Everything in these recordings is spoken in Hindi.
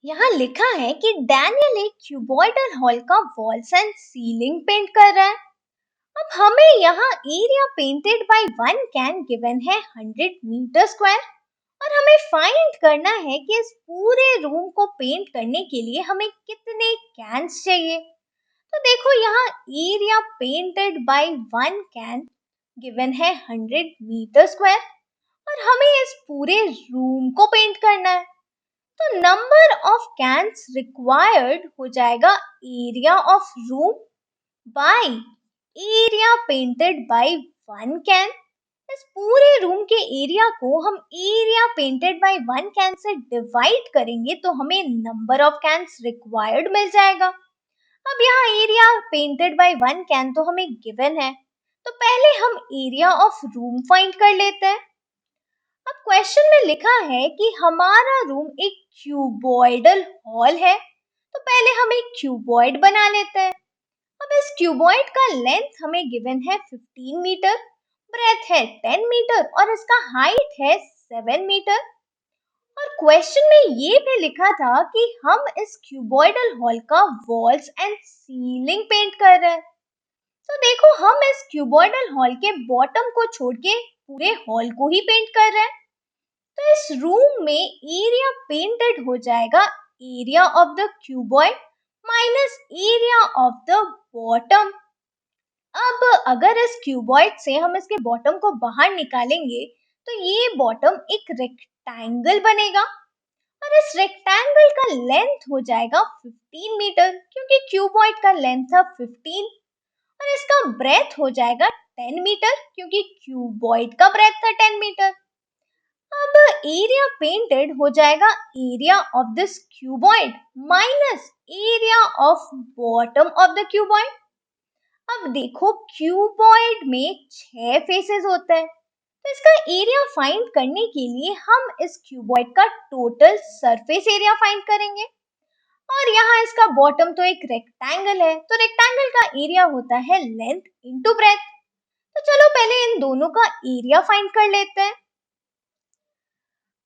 यहाँ लिखा है कि डैनियल एक क्यूबॉइडल हॉल का वॉल्स एंड सीलिंग पेंट कर रहा है। अब हमें यहाँ area painted by one can given है 100 मीटर स्क्वायर और हमें फाइंड करना है कि इस पूरे रूम को पेंट करने के लिए हमें कितने कैन्स चाहिए। तो देखो यहाँ area painted by one can given है 100 मीटर स्क्वायर और हमें इस पूरे रूम को पेंट करना है। तो नंबर ऑफ कैन्स रिक्वायर्ड हो जाएगा area of room by area painted by one can. इस पूरे रूम के एरिया को हम area painted by one can say divide करेंगे तो हमें नंबर ऑफ कैन्स रिक्वायर्ड मिल जाएगा। अब यहाँ area painted by one can तो हमें गिवन है, तो पहले हम एरिया ऑफ रूम फाइंड कर लेते हैं। अब क्वेश्चन में लिखा है कि हमारा रूम एक क्यूबॉइडल हॉल है, तो पहले हम एक क्यूबॉइड बना लेते हैं। अब इस क्यूबॉइड का लेंथ हमें गिवन है 15 मीटर, ब्रेथ है 10 मीटर और इसका हाइट है 7 मीटर। और क्वेश्चन में ये भी लिखा था कि हम इस क्यूबॉइडल हॉल का वॉल्स एंड सीलिंग पेंट कर रहे हैं। तो देखो हम इस क्यूबॉइडल हॉल के बॉटम को छोड़ के पूरे हॉल को ही पेंट कर रहे हैं। तो इस रूम में एरिया पेंटेड हो जाएगा area of the cuboid minus area of the bottom. अब अगर इस क्यूबॉइड से हम इसके बॉटम को बाहर निकालेंगे तो ये बॉटम एक रेक्टेंगल बनेगा और इस रेक्टेंगल का लेंथ हो जाएगा 15 मीटर क्योंकि क्यूबॉइड का लेंथ था 15 और इसका ब्रेथ हो जाएगा 10 मीटर क्योंकि क्यूबॉइड का ब्रेथ था 10 मीटर। अब एरिया पेंटेड हो जाएगा area of this cuboid minus area of bottom of the cuboid. अब देखो क्यूबॉइड में 6 फेसेस होते हैं, तो इसका एरिया फाइंड करने के लिए हम इस क्यूबॉइड का टोटल सरफेस एरिया फाइंड करेंगे। और यहाँ इसका बॉटम तो एक रेक्टेंगल है, तो रेक्टेंगल का एरिया होता है लेंथ इनटू ब्रेथ। तो चलो पहले इन दोनों का एरिया फाइंड कर लेते हैं।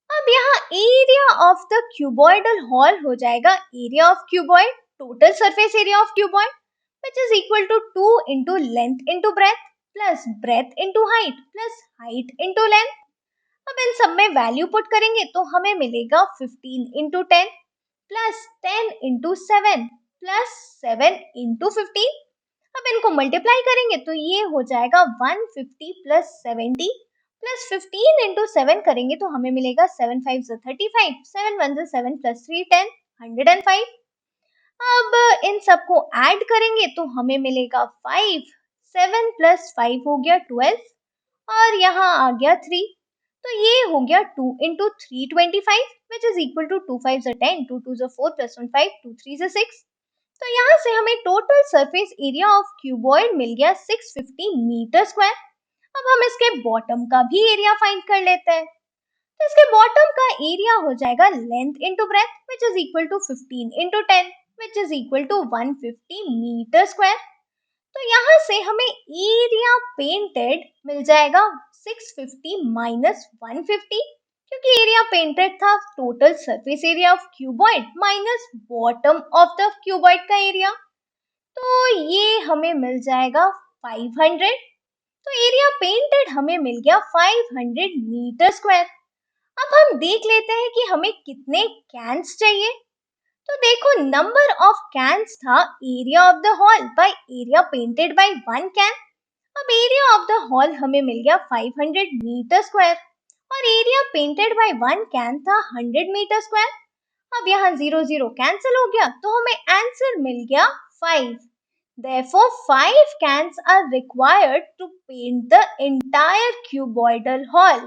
अब यहाँ area of the cuboidal hall हो जाएगा area of cuboid total surface area of cuboid which is equal to 2 into length into breadth plus breadth into height plus height into length। अब इन सब में वैल्यू पुट करेंगे तो हमें मिलेगा 15 into 10 plus 10 into 7 plus 7 into 15। अब इनको मल्टीप्लाई करेंगे तो ये हो जाएगा 150 plus 70 प्लस 15 इंटू 7 करेंगे तो हमें मिलेगा 7 5 35, 7 1 7 प्लस 3 10, 105। अब इन सबको ऐड करेंगे तो हमें मिलेगा 5, 7 प्लस 5 हो गया 12 और यहाँ आ गया 3, तो ये हो गया 2 into 3 25 which is equal to 2 5 10, 2 2 4 plus 1 5, 2 3 6। तो यहाँ से हमें total surface area of cuboid मिल गया 650 मीटर स्क्वायर। अब हम इसके बॉटम का भी एरिया फाइंड कर लेते हैं। तो इसके बॉटम का एरिया हो जाएगा length into breadth which is equal to 15 into 10 which is equal to 150 metre square. तो यहाँ से हमें एरिया पेंटेड मिल जाएगा 650 माइनस 150 क्योंकि एरिया पेंटेड था total surface area of cuboid minus bottom of the cuboid का एरिया, तो ये हमें मिल जाएगा 500। तो एरिया पेंटेड हमें मिल गया 500 मीटर स्क्वायर। अब हम देख लेते हैं कि हमें कितने कैन्स चाहिए। तो देखो नंबर ऑफ कैन्स था area of the hall by area painted by one can. अब एरिया ऑफ द हॉल हमें मिल गया 500 मीटर स्क्वायर और area painted by one can था 100 मीटर स्क्वायर। अब यहाँ 0 0 कैंसिल हो गया तो हमें आंसर मिल गया 5। Therefore, 5 cans are required to paint the entire cuboidal hall.